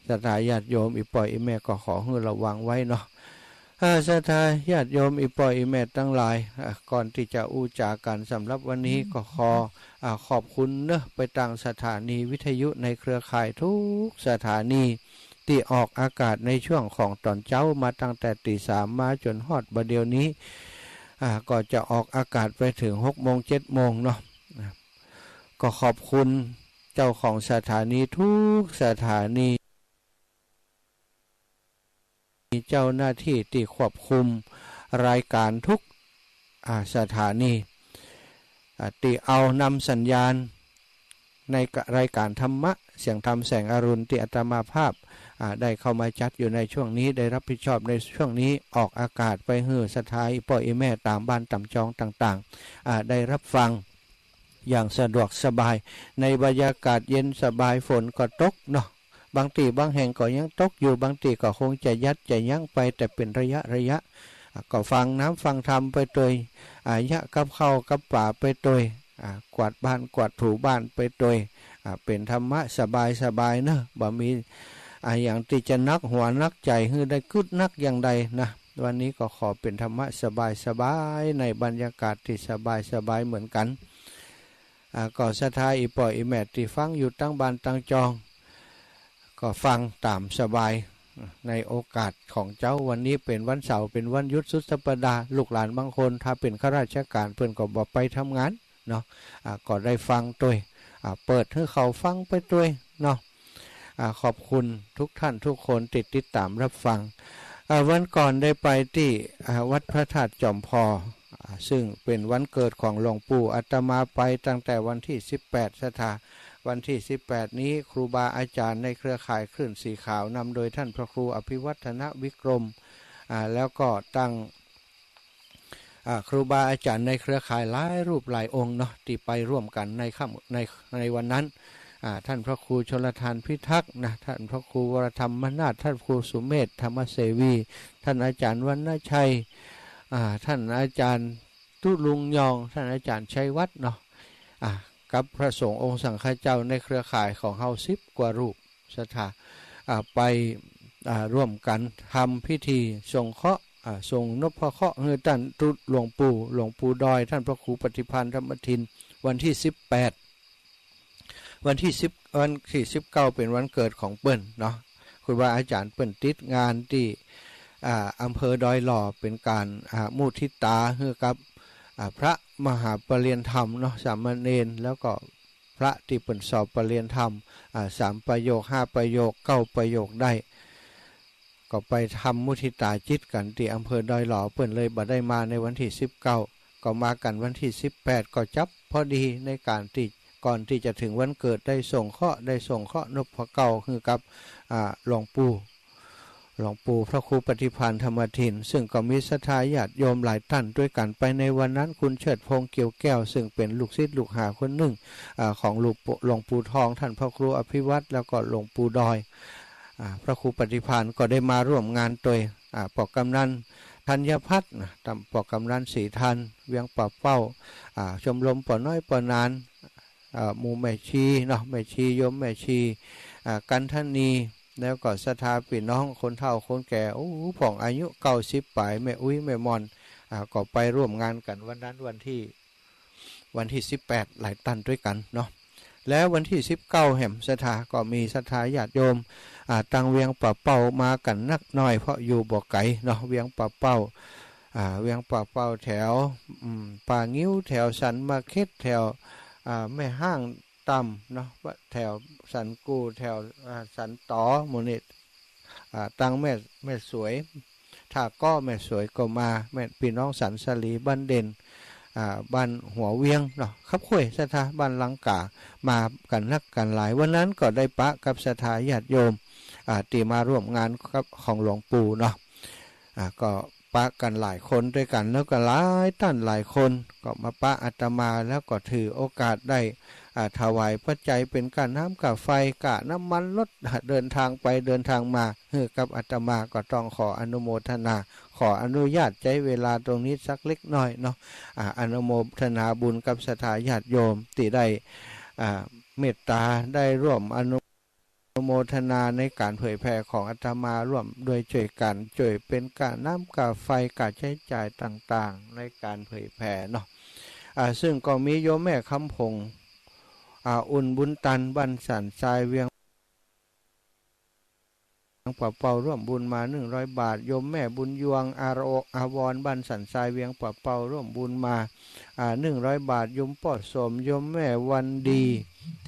ศรัทธาญาติโยมอีป่อยอีแม่ก็ขอให้ระวังไว้เนาะศรัทธาญาติโยมอีป่อยอีแม่ทั้งหลายก่อนที่จะอู้จากันสำหรับวันนี้ก็ขอบคุณเนอะไปตั้งสถานีวิทยุในเครือข่ายทุกสถานีที่ออกอากาศในช่วงของตอนเช้ามาตั้งแต่ตี 3มาจนฮอดบัดเดี๋ยวนี้ก็จะออกอากาศไปถึง6 โมง 7 โมงเนาะก็ขอบคุณเจ้าของสถานีทุกสถานีเจ้าหน้าที่ที่ควบคุมรายการทุกสถานีที่เอานำสัญญาณในรายการธรรมะเสียงธรรมแสงอรุณที่อาตมาภาพได้เข้ามาจัดอยู่ในช่วงนี้ได้รับผิดชอบในช่วงนี้ออกอากาศไปให้สถานพ่อแม่ตามบ้านตามจองต่างๆได้รับฟังอย่างสะดวกสบายในบรรยากาศเย็นสบายฝนก็ตกเนาะบางทีบางแห่งก็ยังตกอยู่บางทีก็คงจะยัดจะยั้งไปแต่เป็นระยะก็ฟังน้ำฟังธรรมไปโดยยะกับเข้ากับป่าไปโดยกวาดบ้านกวาดถูบ้านไปโดยเป็นธรรมะสบายเนอะบ่มีอย่างที่จะนักหัวนักใจให้ได้กึดนักอย่างใดนะวันนี้ก็ขอเป็นธรรมะสบายในบรรยากาศที่สบายเหมือนกันก็ศรัทธาอีป่อยอีแม่ที่ฟังอยู่ตั้งบ้านตั้งจองก็ฟังตามสบายในโอกาสของเจ้าวันนี้เป็นวันเสาร์เป็นวันหยุดสุดสัปดาห์ลูกหลานบางคนถ้าเป็นข้าราชการเพื่อนก็บอกไปทำงานเนาะก็ได้ฟังตัวเปิดให้เขาฟังไปตัวเนาะขอบคุณทุกท่านทุกคนติดตามรับฟังวันก่อนได้ไปที่วัดพระธาตุจอมพอซึ่งเป็นวันเกิดของหลวงปู่อาตมาไปตั้งแต่วันที่18ศรัทธาวันที่18นี้ครูบาอาจารย์ในเครือข่ายคลื่นสีขาวนำโดยท่านพระครูอภิวัฒนวิกรมแล้วก็ตั้งครูบาอาจารย์ในเครือข่ายหลายรูปหลายองค์เนาะที่ไปร่วมกันในวันนั้นท่านพระครูชลทานพิทักษ์นะท่านพระครูวรธรรมนาถท่านครูสุเมธธรรมเสวีท่านอาจารย์วรรณชัยท่านอาจารย์ตุลุงยองท่านอาจารย์ชัยวัฒน์เนาะกับพระสงฆ์องค์สังฆเจ้าในเครือข่ายของเฮา10 กว่ารูปศรัทธาไปร่วมกันทำพิธีส่งเคราะห์ส่งนพเคราะห์ให้ท่านตุหลวงปู่ดอยท่านพระครูปฏิพันธ์ธรรมทินวันที่18วันที่19เป็นวันเกิดของเปิ้นเนาะคุณว่าอาจารย์เปิ้นติดงานที่อำเภอดอยหล่อเป็นการมุทิตาให้กับพระมหาปรริยนธรรมเนาะสามเณรแล้วก็พระที่เปิ้นสอบปรริยนธรรม3 ประโยค 5 ประโยค 9 ประโยคได้ก็ไปทำมุทิตาจิตกันที่อำเภอดอยหล่อเปิ้นเลยบ่ได้มาในวันที่19ก็มากันวันที่18ก็จับพอดีในการที่ก่อนที่จะถึงวันเกิดได้ส่งเคราะห์นพเก่าคือกับหลวงปู่พระครูปฏิพันธ์ธรรมทินซึ่งก็มีศรัทธาญาติโยมหลายท่านด้วยกันไปในวันนั้นคุณเชิดพงษ์เกี่ยวแก้วซึ่งเป็นลูกศิษย์ลูกหาคนหนึ่งของหลวงปู่ทองท่านพระครูอภิวัตรแล้วก็หลวงปู่ดอยพระครูปฏิพันธ์ก็ได้มาร่วมงานโดยปกำนันธัญพัฒน์ปกำนันศรีทันเวียงป่าเป้าชมรมป่อน้อยป่อนานหมู่แม่ชีเนาะแม่ชีโยมแม่ชีกันทนีแล้วก็ศรัทธาพี่น้องคนเฒ่าคนแก่ผ่องอายุ90ปลายแม่อุ้ยแม่มอนก็ไปร่วมงานกันวันนั้นวันที่18หลายตันด้วยกันเนาะแล้ววันที่19แห่มศรัทธาก็มีศรัทธาญาติโยมตังเวียงป่าเป้ามากันนักน้อยเพราะอยู่บ่ไกลเนาะเวียงป่าเป้าแถวป่างิ้วแถวสันมาเค็ดแถวแม่ห้างต่ำเนาะแถวสันกูแถวสันต่อหมู่นี้ตังแม่สวยถ้าก็แม่สวยก็มาแม่พี่น้องสันสลีบ้านเด่นบ้านหัวเวียงเนาะครับคุยศรัทธาบ้านลังกามากันนักกันหลายวันนั้นก็ได้ปะกับศรัทธาญาติโยมที่มาร่วมงานของหลวงปู่เนาะก็ปะกันหลายคนด้วยกันแล้วก็หลายท่านหลายคนก็มาปะอาตมาแล้วก็ถือโอกาสได้ถวายปัจจัยเป็นกะน้ำกะไฟกะน้ำมันรถเดินทางไปเดินทางมากับอาตมาก็ต้องขออนุโมทนาขออนุญาตใช้เวลาตรงนี้สักเล็กน้อยเนาะอนุโมทนาบุญกับศรัทธาญาติโยมที่ได้เมตตาได้ร่วมอนุโม โมทนาในการเผยแผ่ของอาตมาร่วมด้วยช่วยกันช่วยเป็นการน้ำกาไฟการใช้จ่ายต่างๆในการเผยแผ่เนาะซึ่งก็มีโยมแม่คำพงอุ่นบุญตันบ้านสันทรายเวียงป่าเป่าร่วมบุญมา100 บาทโยมแม่บุญยวงอาวรบ้านสันทรายเวียงป่าเป่าร่วมบุญมา100 บาทโยมปอดสมโยมแม่วันดี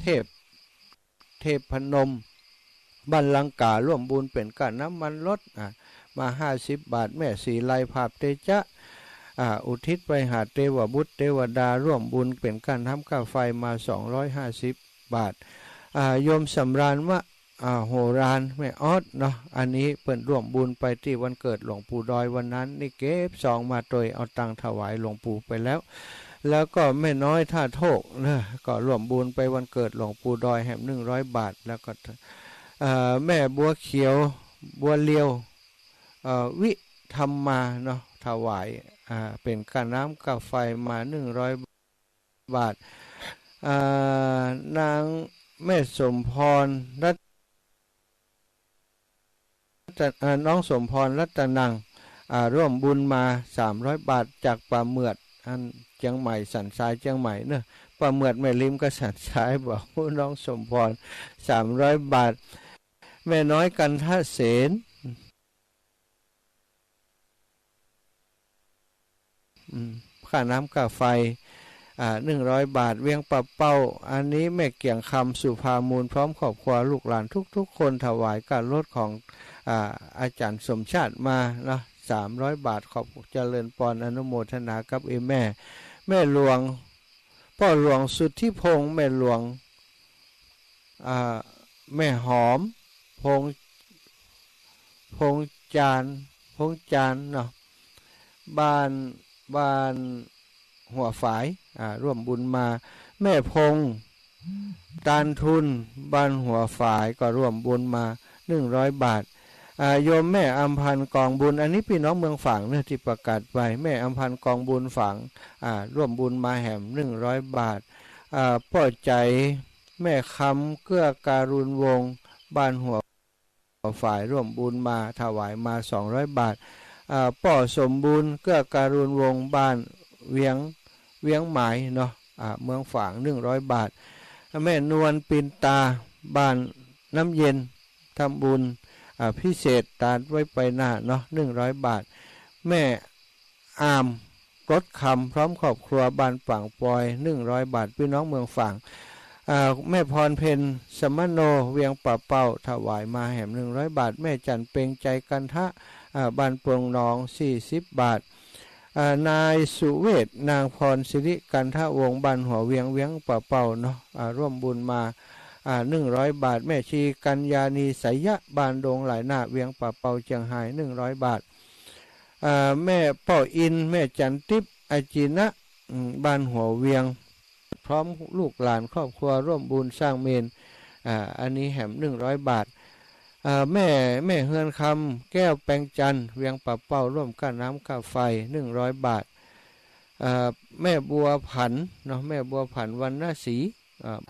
เทพพนมบ้านลังการ่วมบุญเป็นการน้ำมันรถมา50 บาทแม่สีไลภาพเตจะอุทิศไปหาเทวบุตรเทวดาร่วมบุญเป็นการทำค่าไฟมา250 บาทโยมสำราญว่าโหรานแม่ออดเนาะอันนี้เปิ่นร่วมบุญไปที่วันเกิดหลวงปู่ดอยวันนั้นนี่เก็บซองมาโดยเอาตังถวายหลวงปู่ไปแล้วก็แม่น้อยท่าโทกนะก็ร่วมบุญไปวันเกิดหลวงปู่ดอยแห่ง100 บาทแล้วก็แม่บัวเขียวบัวเลียววิธรรมาเนาะถวายเป็นค่าน้ำค่าไฟมา100 บาทนางแม่สมพรน้องสมพรรัตนังร่วมบุญมา300 บาทจากป่าเมือดอันเชียงใหม่สันทรายเชียงใหม่เนอะป่าเมือดแม่ริมก็สันทรายบอกน้องสมพร300 บาทแม่น้อยกันทเสนค่าน้ำค่าไฟ100 บาทเวียงปะเป้าอันนี้แม่เกี่ยงคำสุภามูลพร้อมครอบครัวลูกหลานทุกคนถวายการลดของอาจารย์สมชาติมาเนาะ300 บาทขอบเจริญปอนอนุโมทนากับแม่หลวงพ่อหลวงสุทธิพงษ์แม่หลวงแม่หอมพงจานเนาะบ้านหัวฝายร่วมบุญมาแม่พงตานทุนบ้านหัวฝายก็ร่วมบุญมา100 บาทโยมแม่อำพันธ์กองบุญอันนี้พี่น้องเมืองฝางเนี่ยที่ประกาศไปแม่อำพันธ์กองบุญฝางร่วมบุญมาแห่ม100 บาทพ่อใจแม่คำเกื้อการุณวงศ์บ้านหัวฝ่ายร่วมบุญมาถวายมา200 บาทป่อสมบูรณ์เกื้อการุณวงศ์บ้านเวียงหมายเนาะเมืองฝาง100 บาทแม่นวลปินตาบ้านน้ำเย็นทำบุญพิเศษตาไว้ไปหน้าเนาะ100 บาทแม่อามรถคำพร้อมครอบครัวบ้านฝั่งปอย100 บาทพี่น้องเมืองฝางแม่พรเพนสมโนเวียงป่าเป้าถวายมาแห่ม100 บาทแม่จันเปงใจกันทะบ้านปรงนอง40 บาทนายสุเวศนางพรสิริกันทะวงบ้านหัวเวียงป่าเป้าเนาะร่วมบุญมา100 บาทแม่ชีกัญญาณีสยะบ้านดงหลายหน้าเวียงป่าเป้าเชียงไฮ้100 บาทแม่ป่ออินแม่จันทิพย์อาจีนะบ้านหัวเวียงพร้อมลูกหลานครอบครัวร่วมบุญสร้างเมนอันนี้แหม100 บาทแม่เฮือนคำแก้วแปงจันเวียงป่าเป้าร่วมกันน้ำค่าไฟ100 บาทแม่บัวผันเนาะแม่บัวผันวรรณศรี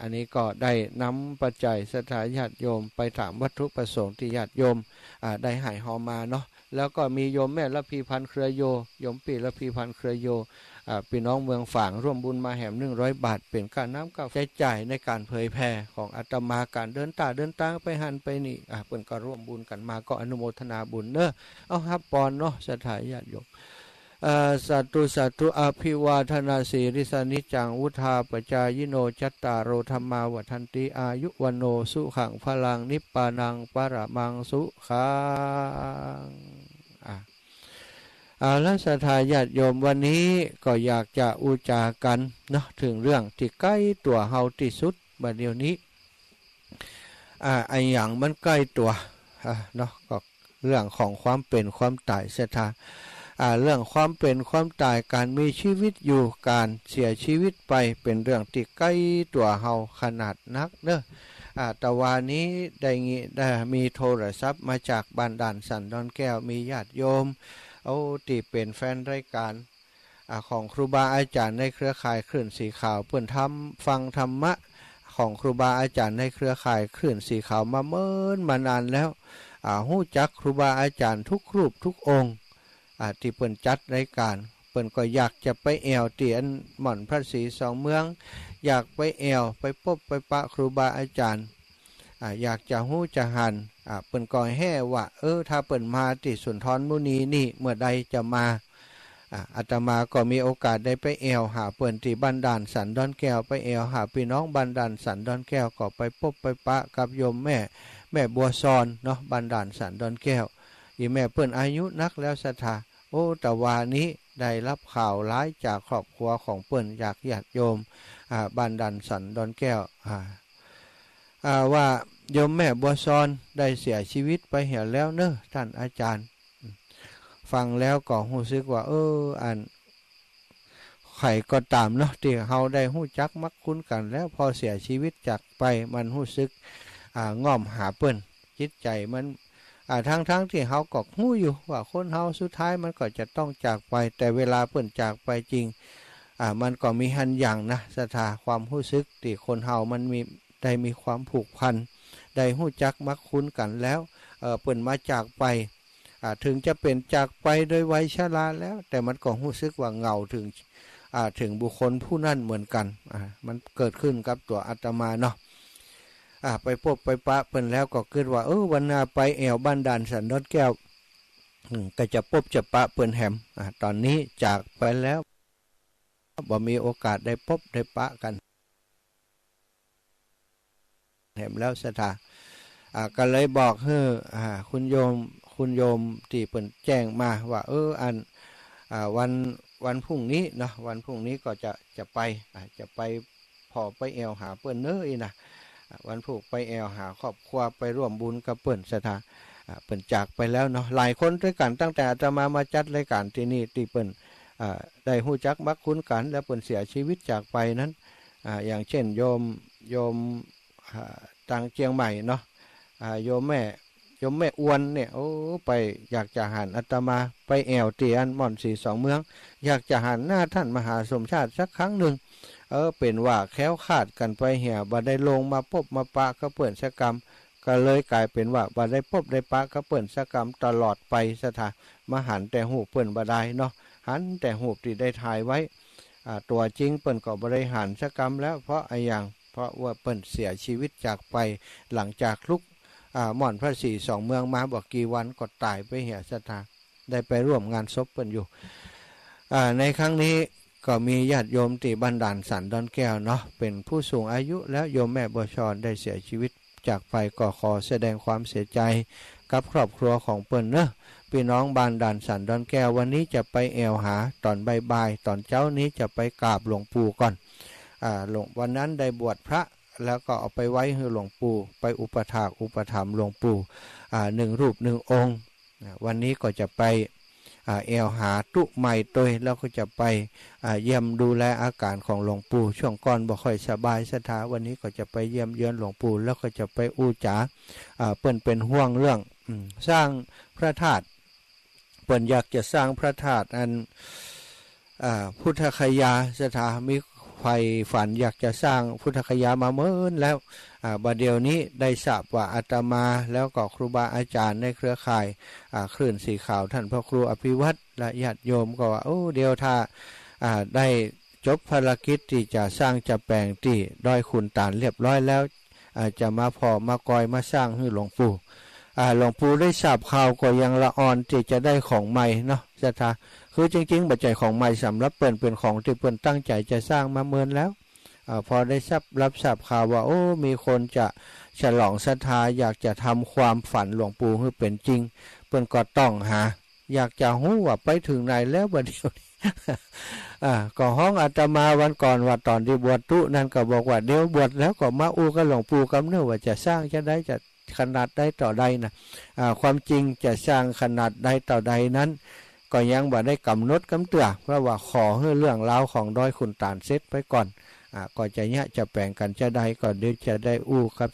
อันนี้ก็ได้นำปัจจัยศรัทธาญาติโยมไปถามวัตถุประสงค์ที่ญาติโยมได้หายหอมาเนาะแล้วก็มีโยมแม่ละพีพันเครือโยมปีละพีพันเครือโยพี่น้องเมืองฝางร่วมบุญมาแห่ม100 บาทเป็นการน้ำกาใช้จ่ายในการเผยแผ่ของอาตมาการเดินตางไปหันไปนี่เพิ่นก็ร่วมบุญกันมาก็อนุโมทนาบุญเนอะเอาครับปอนเนาะศรัทธาญาติโยมสัตตุอภิวาทนาสีริสานิจังวุธาปจายโนจัตตารโอธรรมาวัฏันติอายุวันโนสุขังพลังนิพพานังปรมังสุขังแล้วศรัทธาญาติโยมวันนี้ก็อยากจะอุจากันเนาะถึงเรื่องที่ใกล้ตัวเฮาที่สุดบัดเดี๋ยวนี้ไออย่างมันใกล้ตัวเนาะก็เรื่องของความเป็นความตายศรัทธาเรื่องความเป็นความตายการมีชีวิตอยู่การเสียชีวิตไปเป็นเรื่องที่ใกล้ตัวเฮาขนาดนักเนอะแต่วันนี้ได้มีโทรศัพท์มาจากบ้านด่านสันดอนแก้วมีญาติโยมที่เป็นแฟนรายการของครูบาอาจารย์ในเครือข่ายคลื่นสีขาวเพื่อนทำฟังธรรมะ ของครูบาอาจารย์ในเครือข่ายคลื่นสีขาวมาเมินมานานแล้วฮู้จักครูบาอาจารย์ทุกรูปทุกองค์ที่เปิ่นจัดรายการเปิ่นก็อยากจะไปแอวเตียนหม่อนพระศรีสองเมืองอยากไปแอวไปพบไปปะครูบาอาจารย์อยากจะฮู้จะหันเปิ่นก็แห่ว่าถ้าเปิ่นมาที่สุนทรมุนีนี่เมื่อใดจะมาอาตมาก็มีโอกาสได้ไปแอวหาเปิ่นที่บ้านด่านสันดอนแก้วไปแอวหาพี่น้องบ้านด่านสันดอนแก้วก็ไปพบไปปะกับโยมแม่บัวซอนเนาะบ้านด่านสันดอนแก้วอีแม่เปิ่นอายุนักแล้วศรัทธาแต่วานี้ได้รับข่าวร้ายจากครอบครัวของเปิ่นอยากญาติโยมบ้านด่านสันดอนแก้วว่าโยมแม่บัวซอนได้เสียชีวิตไปเหี่ยวแล้วเนอะท่านอาจารย์ฟังแล้วก็รู้สึกว่าอันไข่ก็ตามเนาะที่เฮาได้รู้จักมักคุ้นกันแล้วพอเสียชีวิตจากไปมันรู้สึกง่อมหาเปิ้นจิตใจมันทั้งที่เฮาก็รู้อยู่ว่าคนเฮาสุดท้ายมันก็จะต้องจากไปแต่เวลาเปิ้นจากไปจริงมันก็มีหันอย่างนะศรัทธาความรู้สึกที่คนเฮามันมีความผูกพันได้รู้จักมักคุ้นกันแล้วเปิ้นมาจากไปถึงจะเป็นจากไปโดยวัยชราแล้วแต่มันก็รู้สึกว่าเหงาถึงบุคคลผู้นั้นเหมือนกันมันเกิดขึ้นกับตัวอาตมาเนาะไปพบไปปะเปิ้นแล้วก็คิดว่าวันหน้าไปแอวบ้านด่านสันดอนแก้วก็จะพบจะปะเปิ้นแหมตอนนี้จากไปแล้วบ่มีโอกาสได้พบได้ปะกันแหมแล้วศรัทธาก็เลยบอกคุณโยมที่เปิ้นแจ้งมาว่าวันพรุ่งนี้เนาะวันพรุ่งนี้ก็จะไปพอไปแอวหาเปิ้นเนอะนะวันพรุ่งไปแอวหาครอบครัวไปร่วมบุญกับเปิ้นศรัทธาเปิ้นจากไปแล้วเนาะหลายคนด้วยกันตั้งแต่อาตมาจัดรายการที่นี่ที่เปิ้นได้ฮู้จักมักคุ้นกันแล้วเปิ้นเสียชีวิตจากไปนั้นอย่างเช่นโยมทางเชียงใหม่เนาะโยมแม่อ้วนเนี่ยไปอยากจะหันอาตมาไปแอวเตียนม่อนสีสองเมืองอยากจะหันหน้าท่านมหาสมชาติสักครั้งหนึ่งเป็นว่าแค้วขาดกันไปเหี่ยบ่ได้ลงมาพบมาปะก็เปิ่นสกรรมก็เลยกลายเป็นว่าบ่ได้พบได้ปะก็เปิ่นสกรรมตลอดไปสถามาหันแต่หูเปิ่นบ่ได้เนาะหันแต่หูที่ได้ถ่ายไว้ตัวจริงเปิ่นก็บ่ได้หันสกรรมแล้วเพราะว่าเปิ่นเสียชีวิตจากไปหลังจากลุกม่อนพระศรีสองเมืองมาบอกกี่วันก็ตายไปเหี่ยศรัทธาได้ไปร่วมงานศพเปิ้นอยู่ในครั้งนี้ก็มีญาติโยมที่บ้านด่านสันดอนแก้วเนาะเป็นผู้สูงอายุแล้วโยมแม่บัวชรได้เสียชีวิตจากไปก็ขอแสดงความเสียใจกับครอบครัวของเปิ้นเนอะพี่น้องบ้านด่านสันดอนแก้ววันนี้จะไปแอวหาตอนบ่ายตอนเช้านี้จะไปกราบหลวงปู่ก่อนวันนั้นได้บวชพระแล้วก็เอาไปไว้ให้หลวงปู่ไปอุปถากหลวงปู่1 รูป 1 องค์วันนี้ก็จะไปแอวหาตุใหม่ตัวแล้วก็จะไปเยี่ยมดูแลอาการของหลวงปู่ช่วงก่อนบ่ค่อยสบายศรัทธาวันนี้ก็จะไปเยี่ยมเยือนหลวงปู่แล้วก็จะไปอู้จ๋าเปิ้นเป็นห่วงเรื่องสร้างพระธาตุเปิ้นอยากจะสร้างพระธาตุอันพุทธคยาศรัทธามีไฟฝันอยากจะสร้างพุทธคยามาเมินแล้วบัดเดี๋ยวนี้ได้ทราบว่าอาตมาแล้วก็ครูบาอาจารย์ในเครือข่ายคลื่นสีขาวท่านพระครูอภิวัตรและญาติโยมก็ว่าเดี๋ยวถ้าได้จบภารกิจที่จะสร้างจะแปลงที่ดอยขุนตาลเรียบร้อยแล้วจะมาพอมากอยมาสร้างให้หลวงปู่หลวงปู่ได้ทราบข่าวก็ยังละอ่อนที่จะได้ของใหม่เนาะศรัทธาคือจริงๆบัจจัยของใหม่สำหรับเปิ้นเป็นของที่เปิ้นตั้งใจจะสร้างมาเมินแล้วพอได้รับทราบข่าวว่ามีคนจะฉลองศรัทธาอยากจะทำความฝันหลวงปู่ให้เป็นจริงเปิ้นก็ต้องหาอยากจะรู้ว่าไปถึงไหนแล้วบัดเดี๋ยวนี้ก็ห้องอาตมาวันก่อนว่าตอนที่บวชตุนั่นก็บอกว่าเดี๋ยวบวชแล้วก็มาอู้กับหลวงปู่กำเนิดว่าจะสร้างจะได้จะขนาดใดต่อใดนะความจริงจะสร้างขนาดใดต่อใดนั้นก็ยังบ่ได้กำหนดกำเตือเพราะว่าขอให้เรื่องราวของดอยขุนตาลเสร็จไปก่อนก็จะจะแบ่งกันจะได้ก็เดี๋ยวจะได้อู้ครับ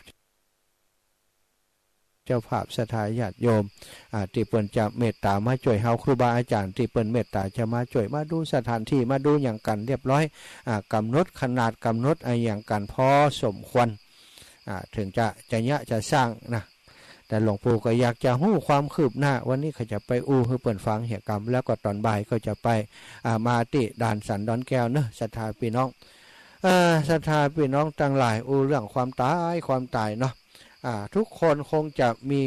เจ้าภาพศรัทธาญาติโยมที่เปิ้นจะเมตตามาช่วยเฮาครูบาอาจารย์ที่เปิ้นเมตตาจะมาช่วยมาดูสถานที่มาดูอย่างกันเรียบร้อยกำหนดขนาดกำหนดอย่างกันพอสมควรถึงจะสร้างนะแต่หลวงปู่ก็อยากจะหู้ความคืบหน้าวันนี้เขาจะไปให้เปิ่นฟังเหตุกรรมแล้วก็ตอนบ่ายก็จะไปมาที่ด่านสันดอนแก้วเนอะศรัทธาพี่น้องศรัทธาพี่น้องทั้งหลายเรื่องความตายเนาะทุกคนคงจะมี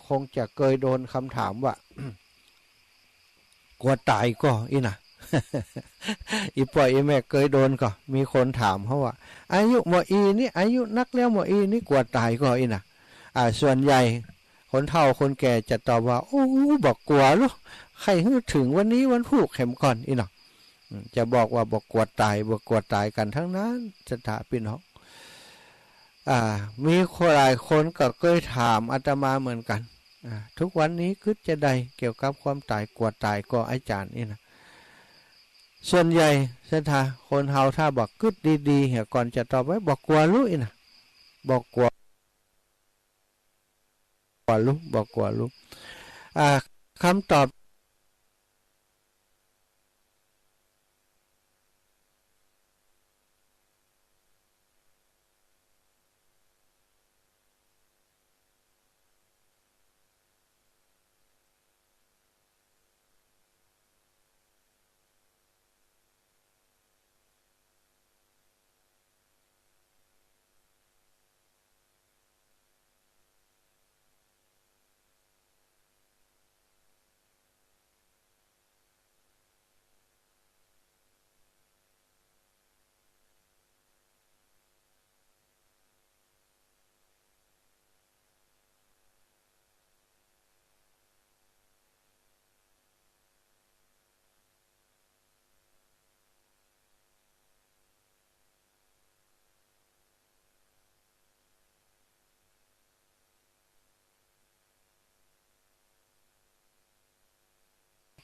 คงจะเคยโดนคำถามว่า กลัวตายก็อีน่ะ อีป่อยอีแม่เคยโดนก็มีคนถามเขาว่าอายุหมออีนี่อายุนักแล้วหมออีนี่กลัวตายก็อีน่ะส่วนใหญ่คนเฒ่าคนแก่จะตอบว่าโอ้บอกกลัวลูกใครถึงวันนี้วันผูกเข็มก่อนอีน่ะจะบอกว่าบอกกลัวตายกันทั้งนั้นศรัทธาพี่น้องมีหลายคนก็เคยถามอาตมาเหมือนกันทุกวันนี้คิดจะใดเกี่ยวกับความตายกลัวตายก็อาจารย์นี่นะส่วนใหญ่ศรัทธาคนเฮาถ้าบอกคิดดีๆเหี่ยก่อนจะตอบไว้บอกกลัวลูกอีนะบอกกลัวลูกคำตอบ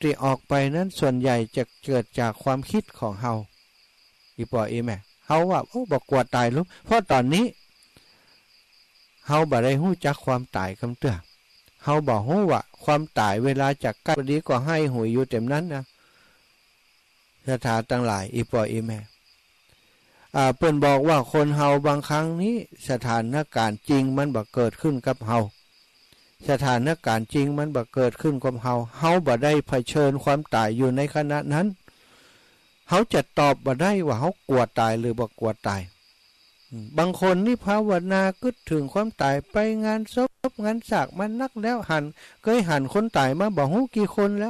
ที่ออกไปนั้นส่วนใหญ่จะเกิดจากความคิดของเฮาอีปออีแม่เฮาว่าบอกกลัวตายลูกเพราะตอนนี้เฮาบ่ได้ฮู้จักความตายคำเตื้อเฮาบ่ฮู้ว่าความตายเวลาจากใกล้ดีก็ให้หุยอยู่เต็มนั้นนะศรัทธาทั้งหลายอีปออีแม่เพิ่นบอกว่าคนเฮาบางครั้งนี้สถานการณ์จริงมันบ่เกิดขึ้นกับเฮาสถานการณ์จริงมันบ่เกิดขึ้นกับเฮาบ่ได้เผชิญความตายอยู่ในขณะนั้นเฮาจะตอบบ่ได้ว่าเฮากลัวตายหรือบ่กลัวตายบางคนนี่ภาวนาคิดถึงความตายไปงานศพงานสากมันนักแล้วเคยหันคนตายมาบ่ฮู้กี่คนแ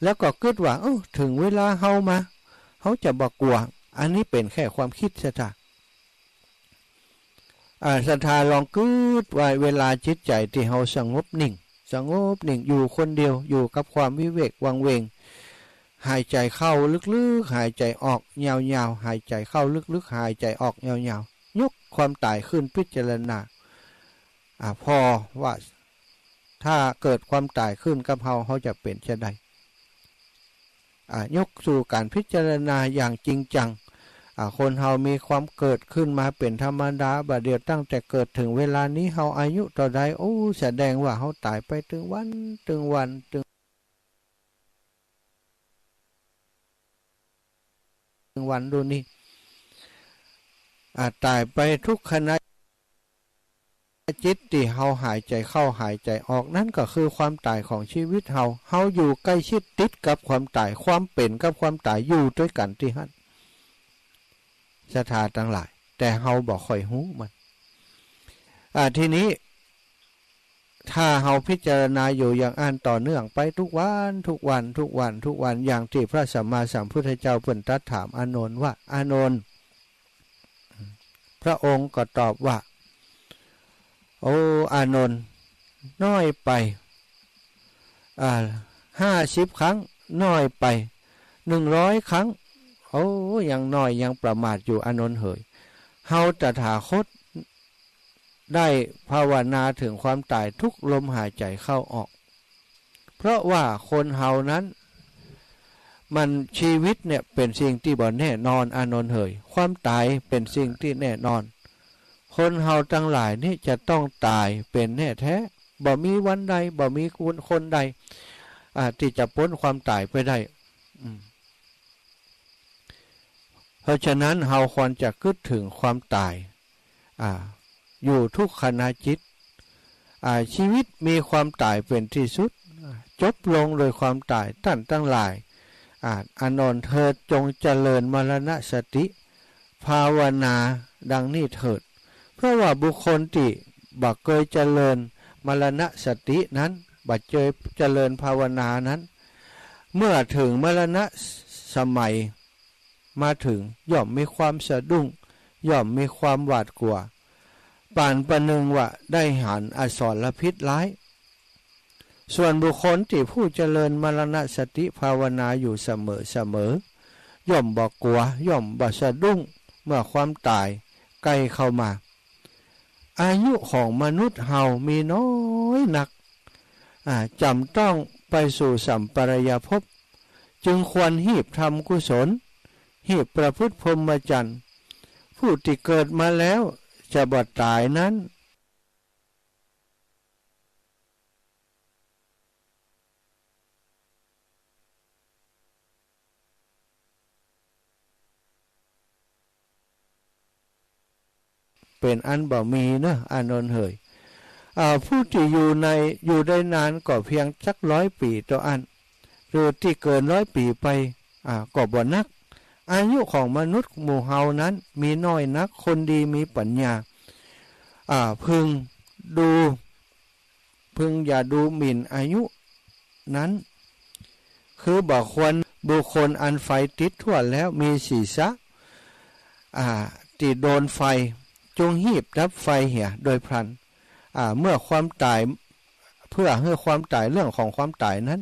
ล้วก็คิดว่าถึงเวลาเฮามาเฮาจะบ่กลัวอันนี้เป็นแค่ความคิดซะจ้ะศรัทธาลองกึดไว้เวลาจิตใจที่เฮาสงบนิ่งอยู่คนเดียวอยู่กับความวิเวกวังเวงหายใจเข้าลึกๆหายใจออกยาวๆหายใจเข้าลึกๆหายใจออกยาวๆยกความตายขึ้นพิจารณาพอว่าถ้าเกิดความตายขึ้นกับเฮาจะเป็นจะใดยกสู่การพิจารณาอย่างจริงจังคนเฮามีความเกิดขึ้นมาเป็นธรรมดาบัดเดียวตั้งแต่เกิดถึงเวลานี้เฮาอายุต่อใดแสดงว่าเฮาตายไปถึงวันดูนี่ตายไปทุกขณะจิตที่เฮาหายใจเข้าหายใจออกนั่นก็คือความตายของชีวิตเฮาอยู่ใกล้ชิดติดกับความตายความเป็นกับความตายอยู่ด้วยกันที่หั่นศรัทธาทั้งหลายแต่เฮาบ่ค่อยฮู้มันทีนี้ถ้าเฮาพิจารณาอยู่อย่างอ่านต่อเนื่องไปทุกวันอย่างที่พระสัมมาสัมพุทธเจ้าเพิ่นตรัสถามอานนท์ว่าอานนท์พระองค์ก็ตอบว่าโอ้อานนท์น้อยไป50 ครั้งน้อยไป100 ครั้งยังน้อยยังประมาทอยู่อานนท์เอ๋ยเฮาตถาคตได้ภาวนาถึงความตายทุกลมหายใจเข้าออกเพราะว่าคนเฮานั้นมันชีวิตเนี่ยเป็นสิ่งที่บ่แน่นอนอานนท์เอ๋ยความตายเป็นสิ่งที่แน่นอนคนเฮาทั้งหลายนี่จะต้องตายเป็นแน่แท้ บ่มีวันใดบ่มีคนใดที่จะพ้นความตายไปได้เพราะฉะนั้นเราควรจะคิดถึงความตายอยู่ทุกขณะจิตชีวิตมีความตายเป็นที่สุดจบลงโดยความตายท่านทั้งหลายอานนท์เถิดจงเจริญมรณสติภาวนาดังนี้เถิดเพราะว่าบุคคลที่บ่เคยเจริญมรณสตินั้นบ่เคยเจริญภาวนานั้นเมื่อถึงมรณะสมัยมาถึงย่อมมีความสะดุ้งย่อมมีความหวาดกลัวป่านประหนึ่งว่าได้หันอสรพิษร้ายส่วนบุคคลที่ผู้เจริญมรณสติภาวนาอยู่เสมอย่อมบ่กลัวย่อมบ่สะดุ้งเมื่อความตายใกล้เข้ามาอายุของมนุษย์เฮามีน้อยนักจำต้องไปสู่สัมปรายภพจึงควรหีบทำกุศลหีบประพฤติพรหมจรรย์ผู้ที่เกิดมาแล้วจะบ่ตายนั้นเป็นอันบ่มีเนอะอานนท์เฮยผู้ที่อยู่ได้นานก็เพียงสัก100 ปีต่ออันหรือที่เกิน100 ปีไปก็บ่นักอายุของมนุษย์หมู่เฮานั้นมีน้อยนักคนดีมีปัญญาพึงอย่าดูหมิ่นอายุนั้นคือบ่ควรบุคคลอันไฟติดทั่วแล้วมีศีรษะติดโดนไฟจงหีบดับไฟเหี่ยโดยพลันเมื่อความตายเพื่อให้ความตายเรื่องของความตายนั้น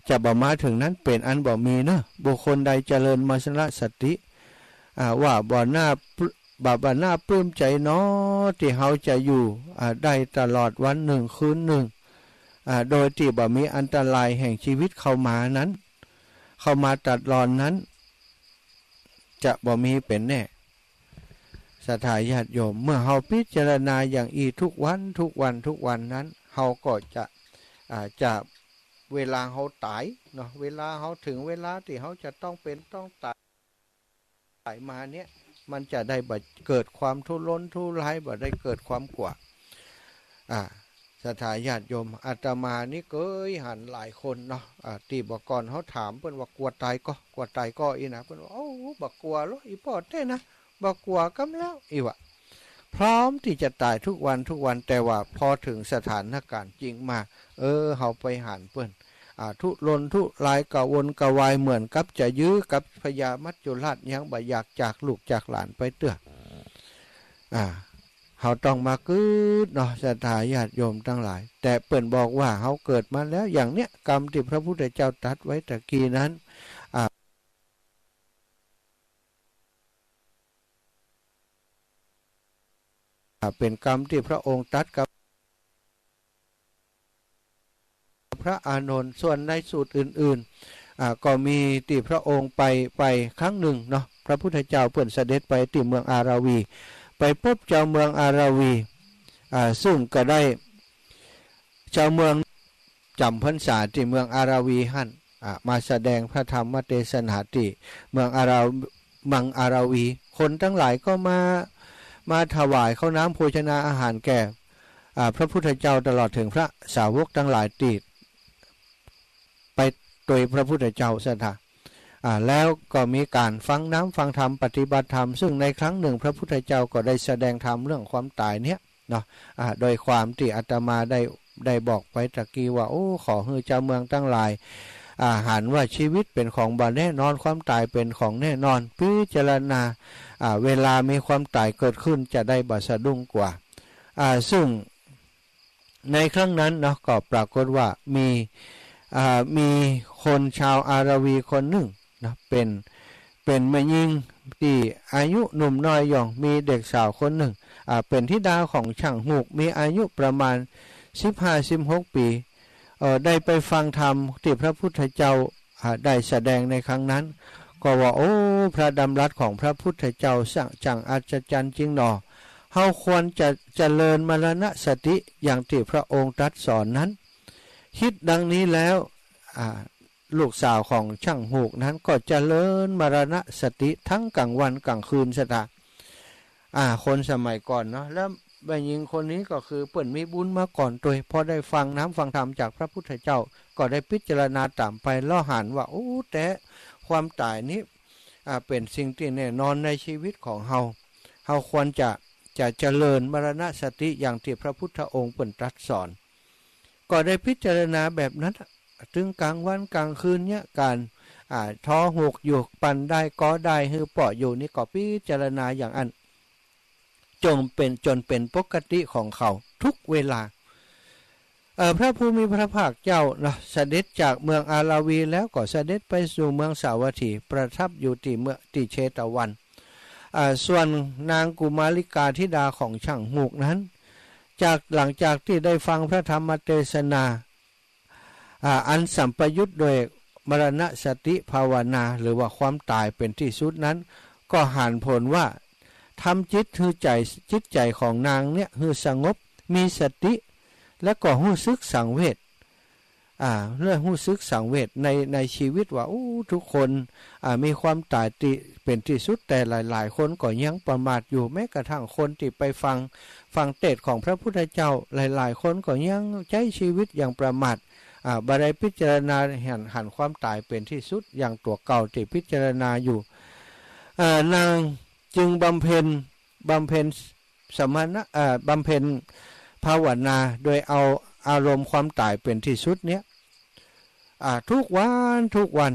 จะบ่มาถึงนั้นเป็นอันบ่มีเนอะบุคคลใดเจริญมรณสติว่าบ่น่าปลื้มใจเนาะที่เฮาจะอยู่ได้ตลอดวันหนึ่งคืนหนึ่งโดยที่บ่มีอันตรายแห่งชีวิตเข้ามานั้นเข้ามาตัดรอนนั้นจะบ่มีเป็นแน่ศรัทธาญาติโยมเมื่อเฮาพิจารณาอย่างอีทุกวันนั้นเฮาก็จะเวลาเฮาตายเนาะเวลาเฮาถึงเวลาที่เฮาจะต้องตายมาเนี่ยมันจะได้บ่เกิดความทุรนทุรายบ่ได้เกิดความกลัวศรัทธาญาติโยมอาตมานี่เคยหันหลายคนเนาะที่บ่ก่อนเฮาถามเพิ่นว่ากลัวตายก็อีนะเพิ่นว่าโอ้บ่กลัวหรอกอีพ่อแท้นะบ่กลัวกำแล้วอีวะพร้อมที่จะตายทุกวันแต่ว่าพอถึงสถานการณ์จริงมาเฮาไปหันเพิ่นทุรนทุรายกะวนกะวายเหมือนกับจะยื้อกับพญามัจจุราชยังบ่อยากจากลูกจากหลานไปเตื้อเฮาต้องมาคืดเนาะศรัทธาญาติโยมทั้งหลายแต่เปิ้นบอกว่าเฮาเกิดมาแล้วอย่างเนี้ยกรรมที่พระพุทธเจ้าตรัสไว้ตะกี้นั้นเป็นกรรมที่พระองค์ตรัสกับพระอานนท์ส่วนในสูตรอื่นๆก็มีที่พระองค์ไปครั้งหนึ่งเนาะพระพุทธเจ้าเปิ้นเสด็จไปที่เมืองอาราวีไปพบเจ้าเมืองอาราวีซึ่งก็ได้เจ้าเมืองจำพรรษาที่เมืองอาราวีหั่นมาแสดงพระธรรมเทศนาที่เมืองอาราวีคนทั้งหลายก็มาถวายข้าวน้ำโภชนาอาหารแก่พระพุทธเจ้าตลอดถึงพระสาวกทั้งหลายติดไปโดยพระพุทธเจ้าศรัทธาแล้วก็มีการฟังน้ำฟังธรรมปฏิบัติธรรมซึ่งในครั้งหนึ่งพระพุทธเจ้าก็ได้แสดงธรรมเรื่องความตายเนี้ยเนาะโดยความที่อาตมาได้บอกไปตะกี้ว่าโอ้ขอให้เจ้าเมืองทั้งหลายหันว่าชีวิตเป็นของบ่แน่นอนความตายเป็นของแน่นอนพิจารณาเวลามีความตายเกิดขึ้นจะได้บ่สะดุ้งกว่าซึ่งในครั้งนั้นเนาะก็ปรากฏว่ามีคนชาวอาราวีคนหนึ่งนะเป็นแม่หญิงที่อายุหนุ่มน้อยย่องมีเด็กสาวคนหนึ่งเป็นธิดาของช่างหูกมีอายุประมาณ 15-16 ปีได้ไปฟังธรรมที่พระพุทธเจ้าได้แสดงในครั้งนั้นก็ว่าโอ้พระดำรัสของพระพุทธเจ้าจังอัศจรรย์จริงหนอ เฮาควรจะเจริญมรณสติอย่างที่พระองค์ตรัสสอนนั้นคิดดังนี้แล้วลูกสาวของช่างหูกนั้นก็เจริญมรณสติทั้งกลางวันกลางคืนสตาคนสมัยก่อนเนาะแล้วแม่หญิงคนนี้ก็คือเปิ่นมีบุญมาก่อนตัวพอได้ฟังน้ำฟังธรรมจากพระพุทธเจ้าก็ได้พิจารณาตามไปล่อหันว่าโอ้แต่ความตายนี้เป็นสิ่งที่แน่นอนในชีวิตของเฮาควรจะเจริญมรณสติอย่างที่พระพุทธองค์เปิ่นตรัสสอนก็ได้พิจารณาแบบนั้นถึงกลางวันกลางคืนเนี่ยการท้อหกอยู่ปันได้ก็ได้ฮือเปาะอยู่นี่ก็พิจารณาอย่างอันจนเป็นปกติของเขาทุกเวลาพระภูมิพระภาคเจ้าเสด็จจากเมืองอาราวีแล้วก็เสด็จไปสู่เมืองสาวัตถีประทับอยู่ที่เมืองติเชตวันส่วนนางกุมาริกาธิดาของช่างหูกนั้นหลังจากที่ได้ฟังพระธรรมเทศนาอันสัมปยุตโดยมรณสติภาวนาหรือว่าความตายเป็นที่สุดนั้นก็หันผลว่าทำจิตใจของนางเนี่ยคือสงบมีสติและก็รู้สึกสังเวชเรื่องรู้สึกสังเวชในชีวิตว่าทุกคนมีความตายเป็นที่สุดแต่หลายๆคนก็ยังประมาทอยู่แม้กระทั่งคนที่ไปฟังเทศน์ของพระพุทธเจ้าหลายๆคนก็ยังใช้ชีวิตอย่างประมาทบ่ได้พิจารณาหันความตายเป็นที่สุดอย่างตัวเก่าที่พิจารณาอยู่นางจึงบำเพ็ญสมณะบำเพ็ญภาวนาโดยเอาอารมณ์ความตายเป็นที่สุดเนี้ยทุกวัน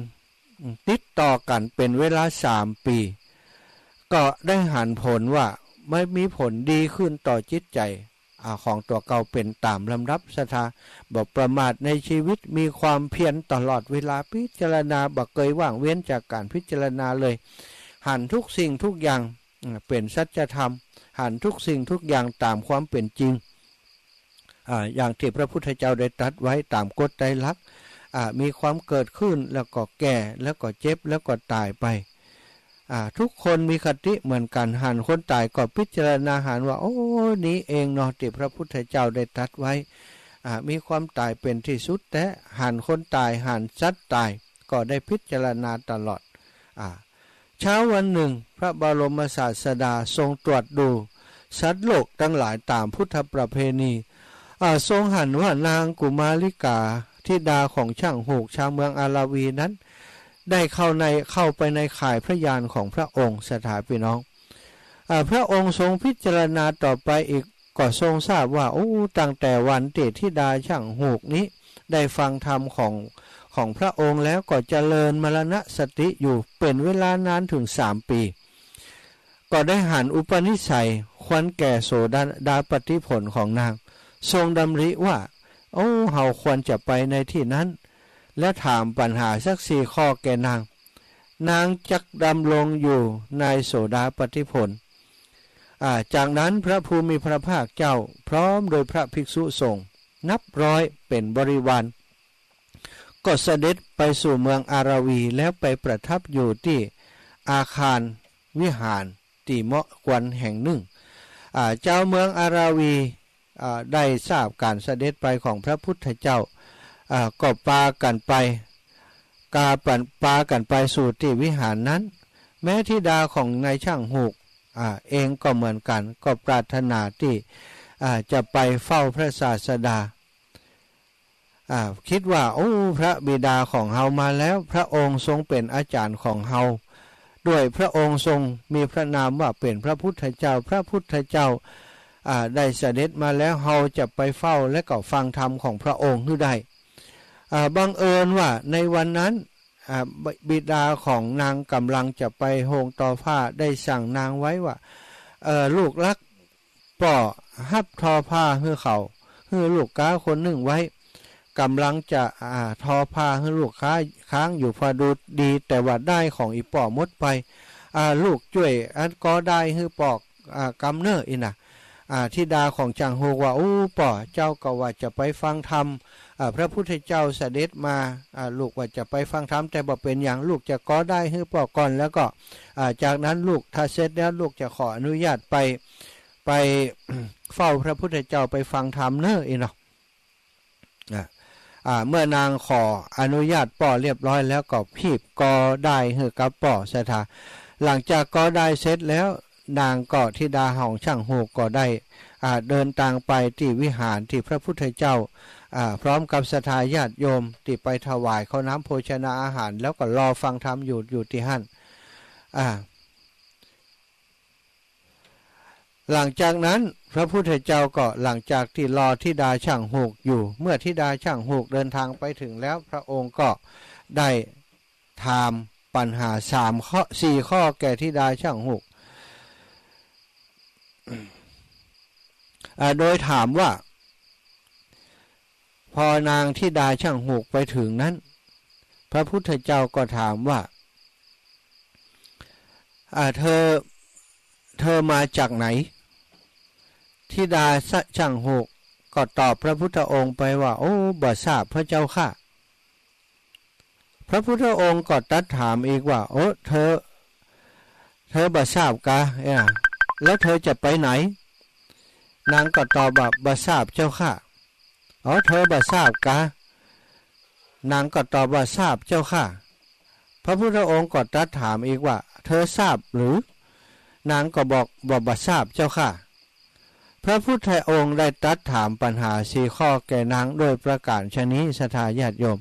ติดต่อกันเป็นเวลา3 ปีก็ได้หันผลว่าไม่มีผลดีขึ้นต่อจิตใจของตัวเก่าเป็นตามลำดับศรัทธาบอกประมาทในชีวิตมีความเพียรตลอดเวลาพิจารณาบ่เคยว่างเว้นจากการพิจารณาเลยหันทุกสิ่งทุกอย่างเป็นสัจธรรมหันทุกสิ่งทุกอย่างตามความเป็นจริงอย่างที่พระพุทธเจ้าได้ตรัสไว้ตามกฎไตรลักษณ์มีความเกิดขึ้นแล้วก็แก่แล้วก็เจ็บแล้วก็ตายไปทุกคนมีคติเหมือนกันหันคนตายก็พิจารณาหันว่าโอ้นี้เองเนาะที่พระพุทธเจ้าได้ตรัสไว้มีความตายเป็นที่สุดแต่หันคนตายหันสัตว์ตายก็ได้พิจารณาตลอดเช้าวันหนึ่งพระบรมศาสดาทรงตรวจดูสัตว์โลกทั้งหลายตามพุทธประเพณีทรงหันว่านางกุมาริกาธิดาของช่างหูกชาวเมืองอาราวีนั้นได้เข้าไปในข่ายพระยานของพระองค์สถาพี่น้องพระองค์ทรงพิจารณาต่อไปอีกก็ทรงทราบว่าตั้งแต่วันธิดาช่างหูกนี้ได้ฟังธรรมของพระองค์แล้วก็เจริญมรณสติอยู่เป็นเวลานานถึง3 ปีก็ได้หันอุปนิสัยควรแก่โสดาปฏิผลของนางทรงดำริว่าเฮาควรจะไปในที่นั้นและถามปัญหาสัก4 ข้อแก่นางจักดำลงอยู่ในโสดาปฏิผลจากนั้นพระภูมิพระภาคเจ้าพร้อมโดยพระภิกษุสงฆ์นับร้อยเป็นบริวารก็เสด็จไปสู่เมืองอาราวีแล้วไปประทับอยู่ที่อาคารวิหารที่เหมาะควรแห่งหนึ่งเจ้าเมืองอาราวีได้ทราบการเสด็จไปของพระพุทธเจ้าก็พากันไปสู่ที่วิหารนั้นแม้ธิดาของนายช่างหูกเองก็เหมือนกันก็ปรารถนาที่จะไปเฝ้าพระศาสดาคิดว่าพระบิดาของเฮามาแล้วพระองค์ทรงเป็นอาจารย์ของเฮาด้วยพระองค์ทรงมีพระนามว่าเป็นพระพุทธเจ้าพระพุทธเจ้าได้เสด็จมาแล้วเฮาจะไปเฝ้าและก็ฟังธรรมของพระองค์ให้ได้บังเอิญว่าในวันนั้นบิดาของนางกำลังจะไปโฮงต่อผ้าได้สั่งนางไว้ว่าลูกรักป่อฮับทอผ้าให้เขาให้ลูกก้าคนหนึ่งไว้กำลังจะทอผ้าให้ลูกค้างอยู่พอดูดีแต่ว่าได้ของอีป่อมดไปลูกช่วยก็ได้ให้ปอกกำเนิดอีนะธิดาของจางโฮว่าป่อเจ้าก็ว่าจะไปฟังธรรมพระพุทธเจ้าเสด็จมาลูกว่าจะไปฟังธรรมแต่บ่เป็นอย่างลูกจะก็ได้ให้ป่อก่อนแล้วก็จากนั้นลูกถ้าเสร็จแล้วลูกจะขออนุญาตไป ไป เฝ้าพระพุทธเจ้าไปฟังธรรมเนอะอีเนาะเมื่อนางขออนุญาตป่อเรียบร้อยแล้วก็พีบกอได้เฮือกับป่อสถาหลังจากกอได้เสร็จแล้วนางก็ธิดาของช่างหูก็ได้เดินทางไปที่วิหารที่พระพุทธเจ้าพร้อมกับศรัทธาญาติโยมที่ไปถวายข้าวน้ำโภชนาอาหารแล้วก็รอฟังธรรมอยู่ที่หั่นหลังจากนั้นพระพุทธเจ้าก็หลังจากที่รอธิดาช่างหูกอยู่เมื่อธิดาช่างหูกเดินทางไปถึงแล้วพระองค์ก็ได้ถามปัญหา4 ข้อแก่ธิดาช่างหูกโดยถามว่าพอนางธิดาช่างหูกไปถึงนั้นพระพุทธเจ้าก็ถามว่าเธอมาจากไหนธิดาช่างหูกก็ตอบพระพุทธองค์ไปว่าโอ้บ่ทราบพระเจ้าค่ะพระพุทธองค์ก็ตรัสถามอีกว่าโอ้เธอบ่ทราบกะแล้วเธอจะไปไหนนางก็ตอบว่าบ่ทราบเจ้าค่ะเธอบ่ทราบกะนางก็ตอบว่าทราบเจ้าค่ะพระพุทธองค์ก็ตรัสถามอีกว่าเธอทราบหรือนางก็บอกบ่ทราบเจ้าค่ะพระพุทธองค์ได้ตรัสถามปัญหา4 ข้อแก่นางโดยประการชนี้ศรัทธาญาติโยม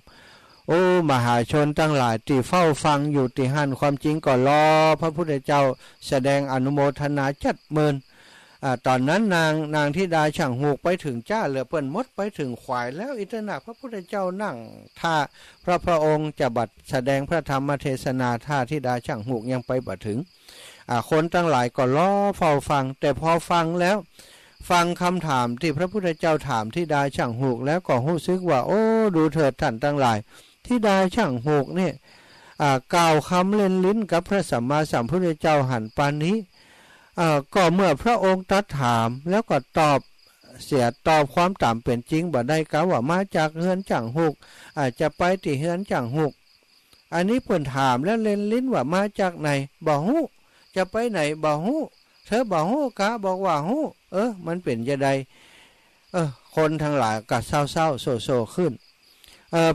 โอ้มหาชนทั้งหลายที่เฝ้าฟังอยู่ที่หั่นความจริงก็รอพระพุทธเจ้าแสดงอนุโมทนาจัดเมินตอนนั้นนางธิดาช่างหูกไปถึงจ้าเหลือเปิ้นมดไปถึงขวายแล้วอิตนะพระพุทธเจ้านั่งท่าพระองค์จะบัดแสดงพระธรรมเทศนาท่าธิดาช่างหูกยังไปบัดถึงคนทั้งหลายก็รอเฝ้าฟังแต่พอฟังแล้วฟังคำถามที่พระพุทธเจ้าถามธิดาช่างหูกแล้วก็รู้สึกว่าโอ้ดูเถิดท่านทั้งหลายธิดาช่างหูกเนี่ยกล่าวคำเล่นลิ้นกับพระสัมมาสัมพุทธเจ้าหันปานนี้ก็เมื่อพระองค์ตรัสถามแล้วก็ตอบความตามเป็นจริงบ่ได้กล่าวว่ามาจากเฮือนช่างหูกจะไปที่เฮือนช่างหูกอันนี้เพิ่นถามแล้วเล่นลิ้นว่ามาจากไหนบ่ฮู้จะไปไหนบ่ฮู้เธอบ่ฮู้กะบอกว่าฮู้มันเป็นจะใดคนทั้งหลายก็เศร้าโศกขึ้น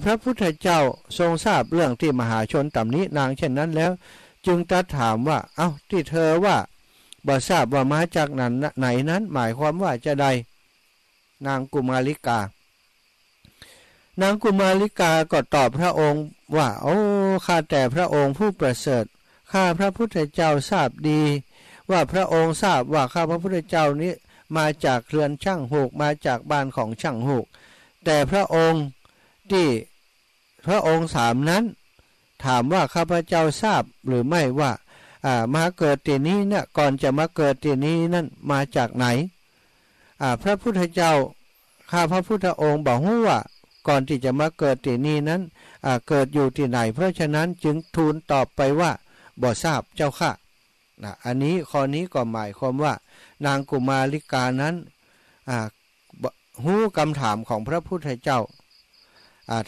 พระพุทธเจ้าทรงทราบเรื่องที่มหาชนตำหนินางเช่นนั้นแล้วจึงตรัสถามว่าเอ้าที่เธอว่าบ่ทราบว่ามาจากไหนนั้นหมายความว่าจะใดนางกุมาริกาก็ตอบพระองค์ว่าโอ้ข้าแต่พระองค์ผู้ประเสริฐข้าพระพุทธเจ้าทราบดีว่าพระองค์ทราบว่าข้าพระพุทธเจ้านี้มาจากเรือนช่างหูกมาจากบ้านของช่างหูกแต่พระองค์ที่พระองค์3นั้นถามว่าข้าพระเจ้าทราบหรือไม่ว่ามาเกิดที่นี้เนี่ยก่อนจะมาเกิดที่นี้นั่นมาจากไหนพระพุทธเจ้าข้าพระพุทธองค์บอกว่าก่อนที่จะมาเกิดที่นี้นั้นเกิดอยู่ที่ไหนเพราะฉะนั้นจึงทูลตอบไปว่าบ่ทราบเจ้าค่ะอันนี้ข้อนี้ก็หมายความว่านางกุมาริกานั้นฮู้คำถามของพระพุทธเจ้า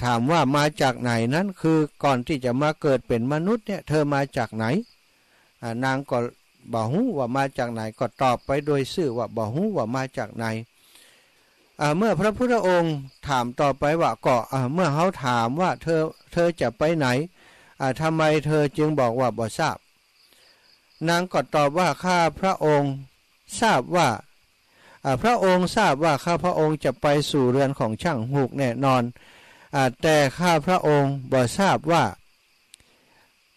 ถามว่ามาจากไหนนั้นคือก่อนที่จะมาเกิดเป็นมนุษย์เนี่ยเธอมาจากไหนนางก็บ่ฮู้ว่ามาจากไหนก็ตอบไปโดยซื่อว่าบ่ฮู้ว่ามาจากไหนเมื่อพระพุทธองค์ถามต่อไปว่าก็เมื่อเขาถามว่าเธอจะไปไหนทำไมเธอจึงบอกว่าบ่ทราบนางก็ตอบว่าข้าพระองค์ทราบว่าพระองค์ทราบว่าข้าพระองค์จะไปสู่เรือนของช่างหูกแน่นอนแต่ข้าพระองค์บ่ทราบว่า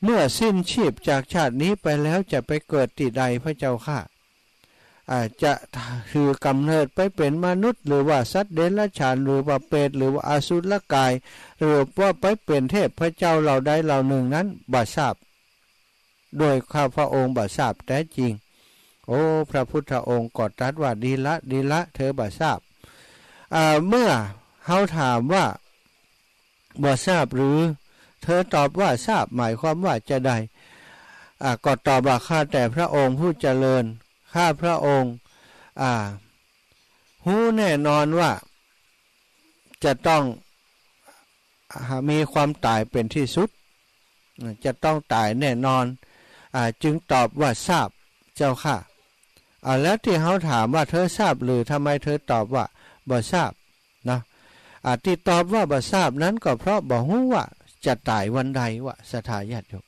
เมื่อสิ้นชีพจากชาตินี้ไปแล้วจะไปเกิดที่ใดพระเจ้าค่ะจะถือกำเนิดไปเป็นมนุษย์หรือว่าสัตว์เดรัจฉานหรือว่าเปรตหรือว่าอสุรกายหรือว่าไปเป็นเทพพระเจ้าเหล่าใดเหล่าหนึ่งนั้นบ่ทราบโดยข้าพระองค์บ่ทราบแต่จริงโอ้พระพุทธองค์ก็ตรัสว่าดีละเธอบ่ทราบเมื่อเขาถามว่าบ่ทราบหรือเธอตอบว่าทราบหมายความว่าจะได้ก็ตอบว่าข้าแต่พระองค์ผู้เจริญข้าพระองค์รู้แน่นอนว่าจะต้องมีความตายเป็นที่สุดจะต้องตายแน่นอนจึงตอบว่าทราบเจ้าค่ะ แล้วที่เขาถามว่าเธอทราบหรือทำไมเธอตอบว่าบ่ทราบนะที่ตอบว่าบ่ทราบนั้นก็เพราะบ่ฮู้ว่าจะตายวันใดวะสถาญาติโยม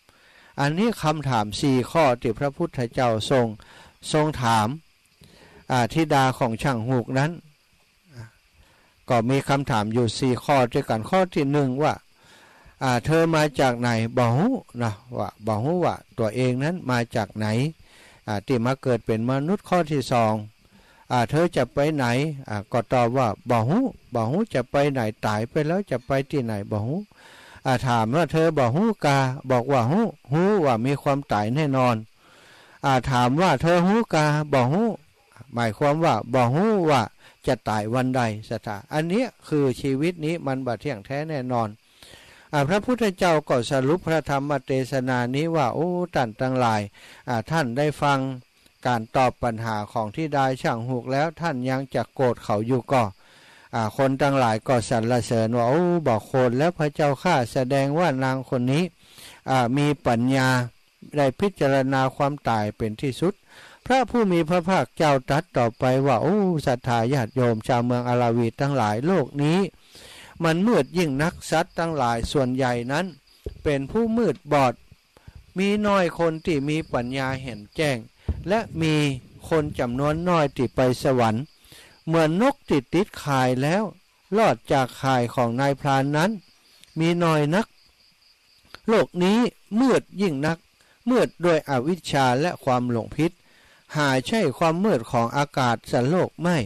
อันนี้คำถาม4ข้อที่พระพุทธเจ้าทรงถามธิดาของช่างหูกนั้นก็มีคำถามอยู่4ข้อด้วยกันข้อที่1ว่าเธอมาจากไหนบ่ฮู้นะว่าบ่ฮู้ว่าตัวเองนั้นมาจากไหนที่มาเกิดเป็นมนุษย์ข้อที่2เธอจะไปไหนก็ตอบว่าบ่ฮู้จะไปไหนตายไปแล้วจะไปที่ไหนบ่ฮู้ถามว่าเธอบ่ฮู้กาบอกว่าฮู้ว่ามีความตายแน่นอนถามว่าเธอฮู้กาบ่ฮู้หมายความว่าบ่ฮู้ว่าจะตายวันใดสถาอันนี้คือชีวิตนี้มันบ่เที่ยงแท้แน่นอนพระพุทธเจ้าก็สรุปพระธรรมเทศนานี้ว่าโอ้ท่านทั้งหลายท่านได้ฟังการตอบปัญหาของที่ได้ช่างหูกแล้วท่านยังจะโกรธเขาอยู่ก็คนทั้งหลายก็สรรเสริญว่าโอ้บอกโคนแล้วพระเจ้าข้าแสดงว่านางคนนี้มีปัญญาได้พิจารณาความตายเป็นที่สุดพระผู้มีพระภาคเจ้าตรัสต่อไปว่าโอ้ศรัทธาญาติโยมชาวเมืองอาราวีทั้งหลายโลกนี้มันมืดยิ่งนักสัตว์ทั้งหลายส่วนใหญ่นั้นเป็นผู้มืดบอดมีน้อยคนที่มีปัญญาเห็นแจ้งและมีคนจำนวนน้อยที่ไปสวรรค์เหมือนนกติดข่ายแล้วรอดจากข่ายของนายพรานนั้นมีน้อยนักโลกนี้มืดยิ่งนักมืดด้วยอวิชชาและความหลงผิดหาใช่ความมืดของอากาศสันโลกไม่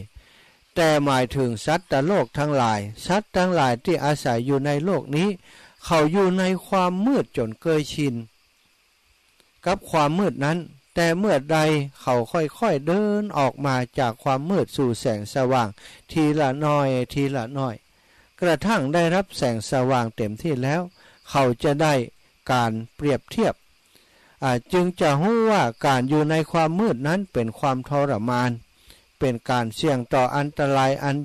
แต่หมายถึงสัตว์โลกทั้งหลายสัตว์ทั้งหลายที่อาศัยอยู่ในโลกนี้เขาอยู่ในความมืดจนเคยชินกับความมืดนั้นแต่เมื่อใดเขาค่อยๆเดินออกมาจากความมืดสู่แสงสว่างทีละน้อยทีละน้อยกระทั่งได้รับแสงสว่างเต็มที่แล้วเขาจะได้การเปรียบเทียบจึงจะรู้ว่าการอยู่ในความมืดนั้นเป็นความทรมานเป็นการเสี่ยงต่ออันตรายอัน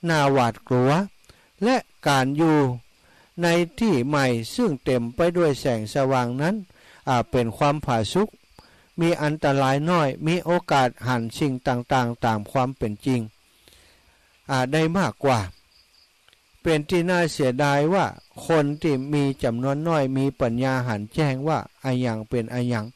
น่าหวาดกลัวและการอยู่ในที่ใหม่ซึ่งเต็มไปด้วยแสงสว่างนั้นเป็นความผาสุกมีอันตรายน้อยมีโอกาสหันสิ่งต่างๆตามความเป็นจริงได้มากกว่าเป็นที่น่าเสียดายว่าคนที่มีจำนวนน้อยมีปัญญาหันแจ้งว่าอะไรอย่างเป็นอะไรอย่าง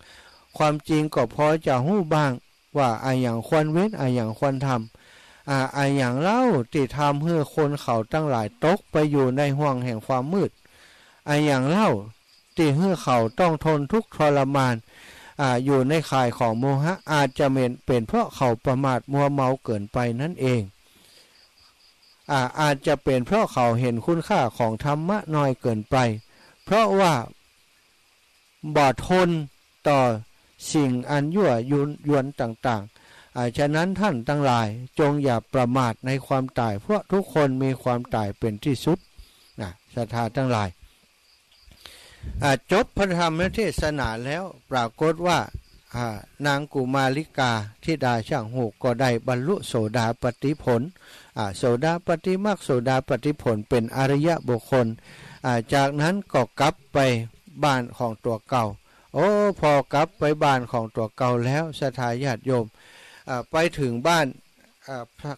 ความจริงก็พอจะหู้บ้างว่าอะไรอย่างควรเว้นอะไรอย่างควรทำอะไรอย่างเล่าที่ทำให้คนเขาตั้งหลายตกไปอยู่ในห่วงแห่งความมืดอะไรอย่างเล่าที่ให้เขาต้องทนทุกข์ทรมานอยู่ในข่ายของโมหะอาจจะเป็นเพราะเขาประมาทมัวเมาเกินไปนั่นเองอาจจะเป็นเพราะเขาเห็นคุณค่าของธรรมะน้อยเกินไปเพราะว่าบ่ทนต่อสิ่งอันยั่วยวนต่างๆฉะนั้นท่านทั้งหลายจงอย่าประมาทในความตายเพราะทุกคนมีความตายเป็นที่สุดศรัทธาทั้งหลายจบพระธรรมเทศนาแล้วปรากฏว่านางกุมาริกาธิดาช่างหูกก็ได้บรรลุโสดาปัตติผลโสดาปัตติมรรคโสดาปัตติผลเป็นอริยบุคคลจากนั้นก็กลับไปบ้านของตัวเก่าพอกลับไปบ้านของตัวเก่าแล้วศรัทธาญาติโยมไปถึงบ้าน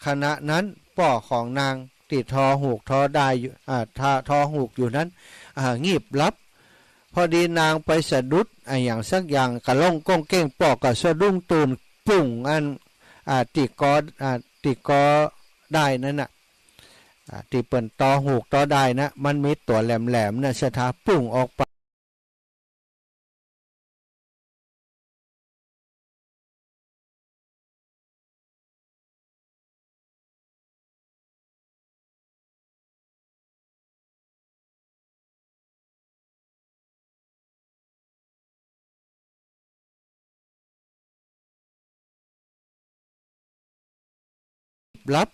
คณะนั้นป่อของนางติดทอหูกทอได้ทอหูกอยู่นั้นงีบลับพอดีนางไปสะดุดอย่างสักอย่างกระล่องก้องเก้งปอกกับสะดุ้งตูนปุ่งอันติกอได้นั่นน่ะที่เปิ่นตอหูกตอได้นะมันมีตัวแหลมๆนะสถาปุ่งออกไปรับ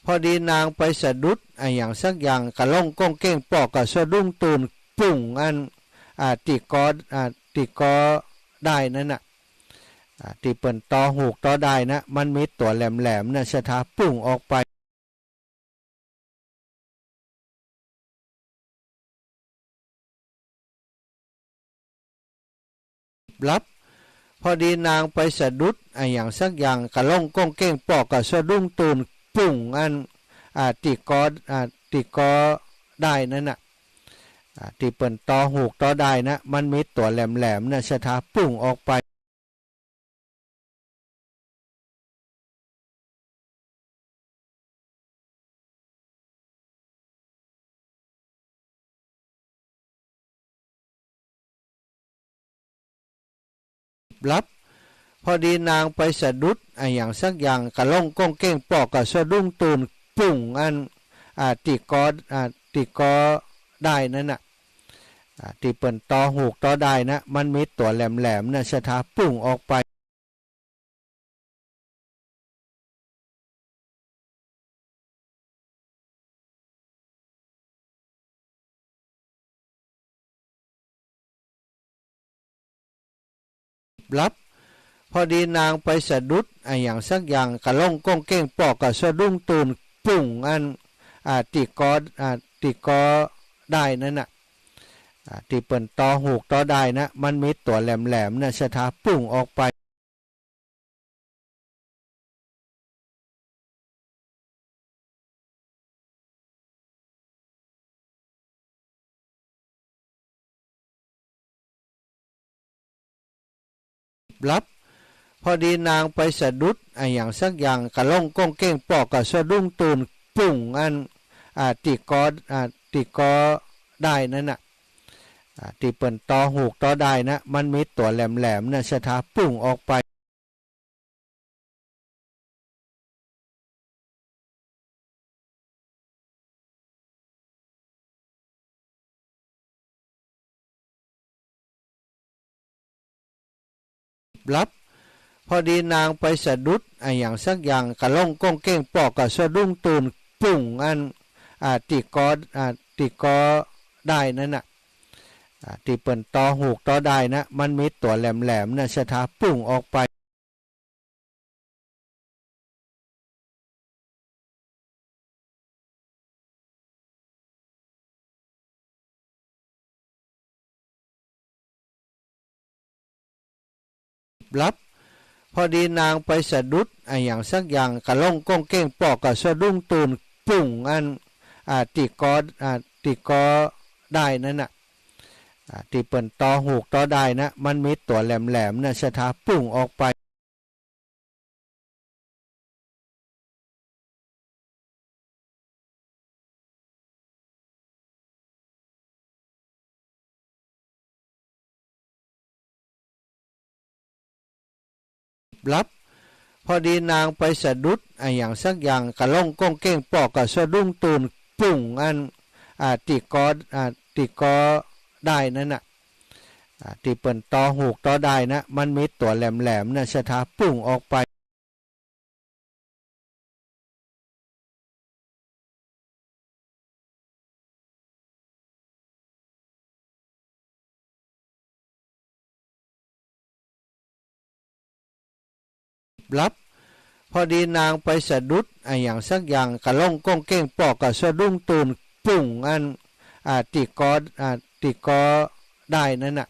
พอดีนางไปสะดุดอย่างสักอย่างกระล่องก้องเก้งปอกกับสะดุ้งตูนปุ่งอันติกอได้นั่นน่ะที่เปิ่นตอหูกตอได้นะมันมีตัวแหลมๆนะสถาปุ่งออกไปรับพ พอดีนางไปสะดุดอย่างสักอย่างกะล่องก้องเก้งปอกกะสะดุ้งตูนปุ่งติกอได้นั่นน่ะที่เปิ่นตอหูกตอได้นะมันมีตัวแหลมๆนะสถาปุ่งออกไปรับพอดีนางไปสะดุดอย่างสักอย่างกะล่องก้องเก้งปอกกะสะดุ้งตูนปุ่งติกอได้นั่นน่ะที่เปิ่นตอหูกตอได้นะมันมีตัวแหลมๆนะสถาปุ่งออกไปรับพอดีนางไปสะดุดอย่างสักอย่างกะล่องก้องเก้งปอกกะสะดุ้งตูนปุ่งติกอได้นั่นน่ะที่เปิ่นตอหูกตอได้นะมันมีตัวแหลมๆนะสถาปุ่งออกไปรับพอดีนางไปสะดุดอย่างสักอย่างกะล่องก้องเก้งปอกกะสะดุ้งตูนปุ่งติกอได้นั่นน่ะที่เปิ่นตอหูกตอได้นะมันมีตัวแหลมๆนะสถาปุ่งออกไปรับพอดีนางไปสะดุดอย่างสักอย่างกะล่องก้องเก้งปอกกะสะดุ้งตูนปุ่งติกอได้นั่นน่ะที่เปิ่นตอหูกตอได้นะมันมีตัวแหลมๆนะสถาปุ่งออกไปรับพอดีนางไปสะดุดอย่างสักอย่างกะล่องก้องเก้งปอกกะสะดุ้งตูนปุ่งติกอได้นั่นน่ะที่เปิ่นตอหูกตอได้นะมันมีตัวแหลมๆนะสถาปุ่งออกไปรับพอดีนางไปสะดุดอย่างสักอย่างกะล่องก้องเก้งปอกกะสะดุ้งตูนปุ่งติกอได้นั่นน่ะที่เปิ่นตอหูกตอได้นะมันมีตัวแหลมๆนะสถาปุ่งออกไปรับพอดีนางไปสะดุดอย่างสักอย่างกะล่องก้องเก้งปอกกะสะดุ้งตูนปุ่งติกอได้นั่นน่ะ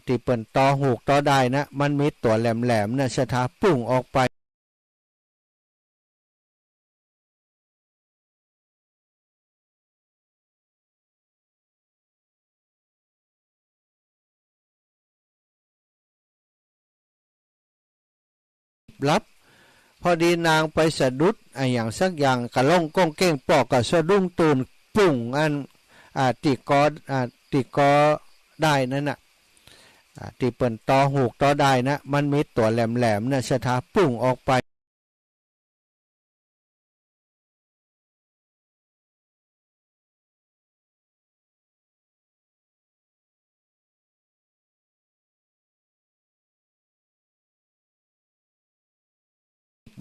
ที่เปิ่นตอหูกตอได้นะมันมีตัวแหลมๆนะสถาปุ่งออกไปรับพอดีนางไปสะดุดอย่างสักอย่างกะล่องก้องเก้งปอกกะสะดุ้งตูนปุ่งติกอได้นั่นน่ะที่เปิ่นตอหูกตอได้นะมันมีตัวแหลมๆนะสถาปุ่งออกไป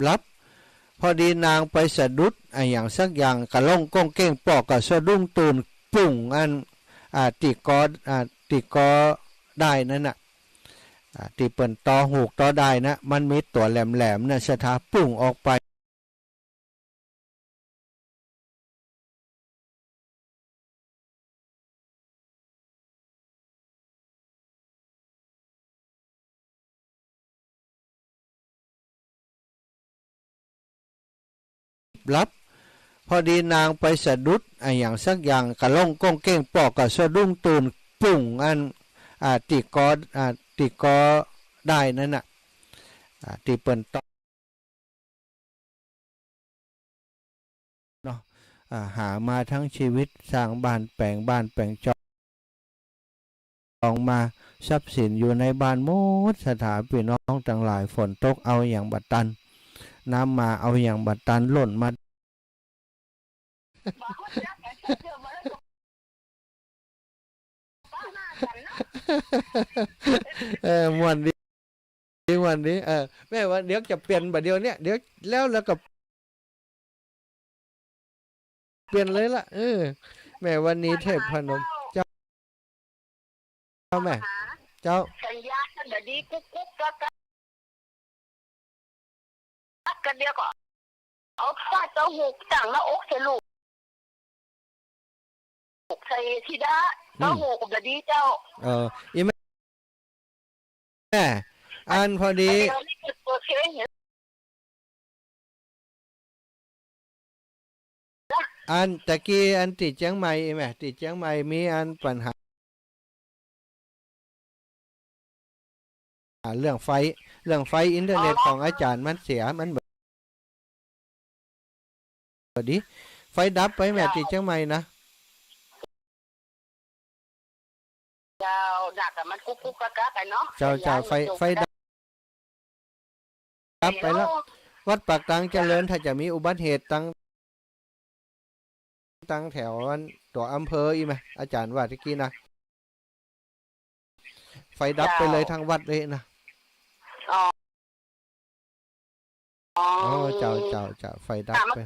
รับพอดีนางไปสะดุดอย่างสักอย่างกะล่องก้องเก้งปอกกะสะดุ้งตูนปุ่งติกอได้นั่นน่ะที่เปิ่นตอหูกตอได้นะมันมีตัวแหลมๆนะสถาปุ่งออกไป ลับพอดีนางไปสะดุดไอ้อย่างสักอย่างกะล่องก้องเก้งปอกกะสะดุ้งตื่นปุ่งอันติกอติกอได้นั่นน่ะติเปิ้นตอเนาะหามาทั้งชีวิตสร้างบ้านแปลงจองมาทรัพย์สินอยู่ในบ้านหมดสถานพี่น้องต่างหลายฝนตกเอาอย่างบัดตันน้ำมาเอาอย่างบัดตันหล่นมามวนดีวันนี้แม่ว่าเดี๋ยวจะเปลี่ยนบัดเดียวเนี่ยเดี๋ยวแล้วก็เปลี่ยนเลยล่ะแม่วันนี้เทพพนมเจ้าแม่เจ้าสัญญาณเดี๋ยวดีกุ๊กกุ๊กกันเดียวก็เอาป้าเจ้าหูต่างแล้วอกใส่ลูกใส่ทีด้าเจ้าหูกับเดี๋ยวดีเจ้าอีแม่อันพอดีอันตะกี้อันติดเชียงใหม่แม่ติดเชียงใหม่มีอันปัญหาเรื่องไฟอินเทอร์เน็ตของอาจารย์มันเสียมันแบบนี้ไฟดับไปแม่ติดเชียงใหม่นะเจ้าดักมันกุ๊กกุ๊กกักไปเนาะเจ้าไฟดับไปแล้ววัดปากตังเจริญถ้าจะมีอุบัติเหตุตั้งแถวตัวอำเภออีไหมอาจารย์ว่าที่กี้นะไฟดับไปเลยทางวัดเลยนะเจ้าไฟดับไป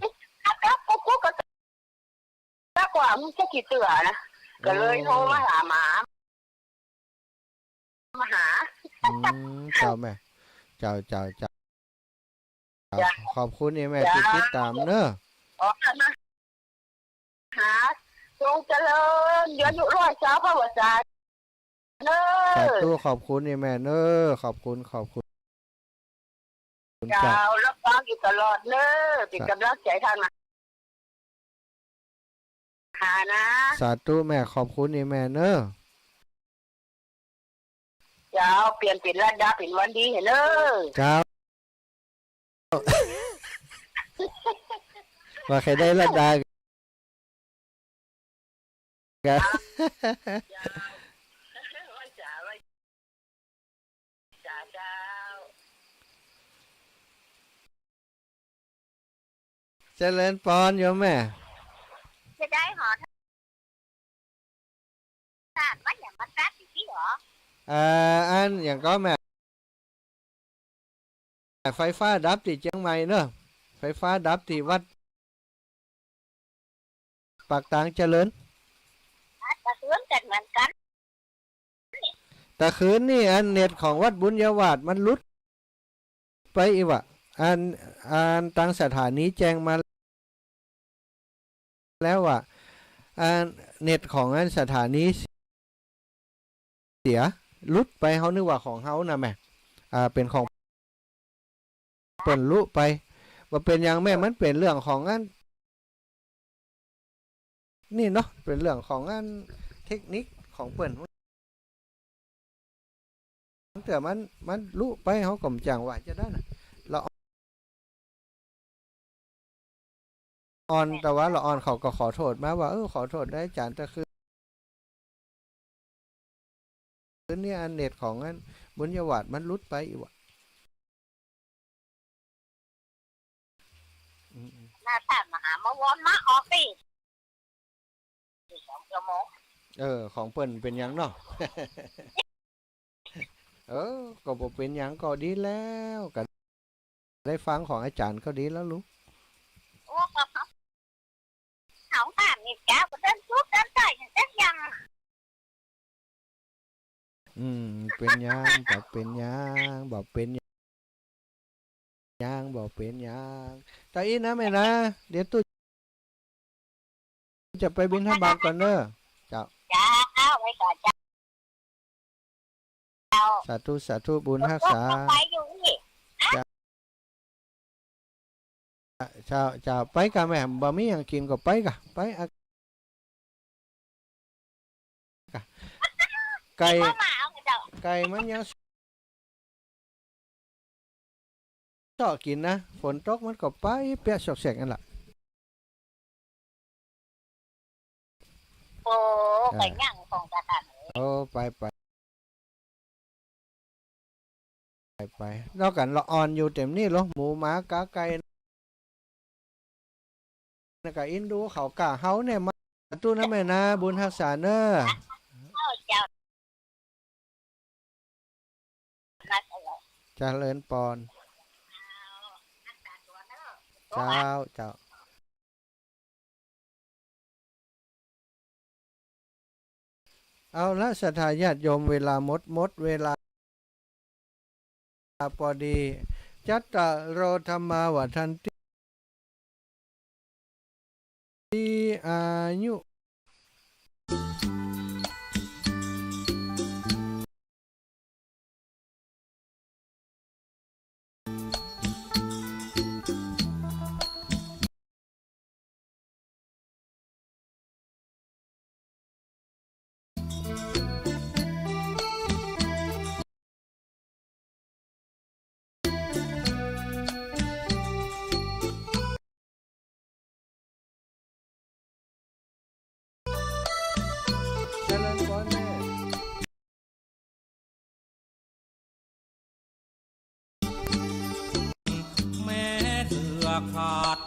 กุ๊กกักกว่ามึงจะกี่เตือนะก็เลยโทรมาหาหาเจ้าแม่เจ้าขอบคุณนี่แม่ที่ติดตามเนอะหาจงเจริญเดี๋ยวอยู่ร้อยเช้าพระวจาเนอะตู้ขอบคุณนี่แม่เนอะขอบคุณเจ้ารับฟังอยู่ตลอดเนอะติดกำลังใจทางนะหานะสาธุแม่ขอบคุณนี่แม่เนอะเจ้าเปลี่ยนเป็นระดับเป็นวันดีเห็นเนอะเจ้าว่าใครได้ระดับกันเจริญพรโยมแม่จะได้หอทานว่าอย่างมาตัดที่หรออันอย่างก็แม่ไฟฟ้าดับที่เชียงใหม่เนอะไฟฟ้าดับที่วัดปากตังเจริญตะคืนกันเหมือนกันตะคืนนี่อันเน็ตของวัดบุญยวาดมันลุดไปอีกว่ะอันตั้งสถานีแจ้งมาแล้วว่าเน็ตของอันสถานีเสียลุดไปเขานึกว่าของเขานะแม่เป็นของเปิ่นลุไปว่าเป็นอย่างแม่มันเป็นเรื่องของอันนี่เนาะเป็นเรื่องของอันเทคนิคของเปิ่นแต่มันลุไปเขากลมจังว่าจะได้นะเราออนแต่ว่าเราออนเขาก็ขอโทษมาว่าขอโทษได้จานแต่คือนี่อันเน็ตของอันบุญยวาดมันลุดไปอีกว่ะน่าถามมาหามาวนมาออกปีของเปิ้นเป็นยังเนาะก็บอกเป็นยังก็ดีแล้วกันได้ฟังของอาจารย์ก็ดีแล้วลูกเขาถามนี่แกก็เดินชุบเดินใจอย่างเด็กยังเป็นยังบอกเป็นยังบอกเป็นยังบอกเป็นยังแต่อีนะแม่นะเดี๋ยวตู้จะไปบิณฑบาตก่อนเนอะเจ้าไว้ก่อนเจ้าสาธุบุญรักษา เจ้าไปกะแม่บ่มีหยังกินก็ไปกะไปอะกะไก่ พ่อมาเอาเจ้า ไก่มันยังเจาะกินนะฝนตกมันก็ไปเปียกสอกแสกนั่นล่ะ โอ้ไก่ย่างของกระตัน โอ้ไปแล้วกันละอ่อนอยู่เต็มนี่หรอหมูหมากาไก่นะกะอินดูเขากะเฮาเนี่ยมาตู้นะแม่นะบุญรักษาเนอ เอาเจ้านัดเอาไว้ เจริญปอนเจ้าเอาละศรัทธาญาติโยมเวลาหมดเวลาพอดีจัตตะโรธรรมาวัฏันติอายุเจริญปอนแม่ แม้เถื่อขาด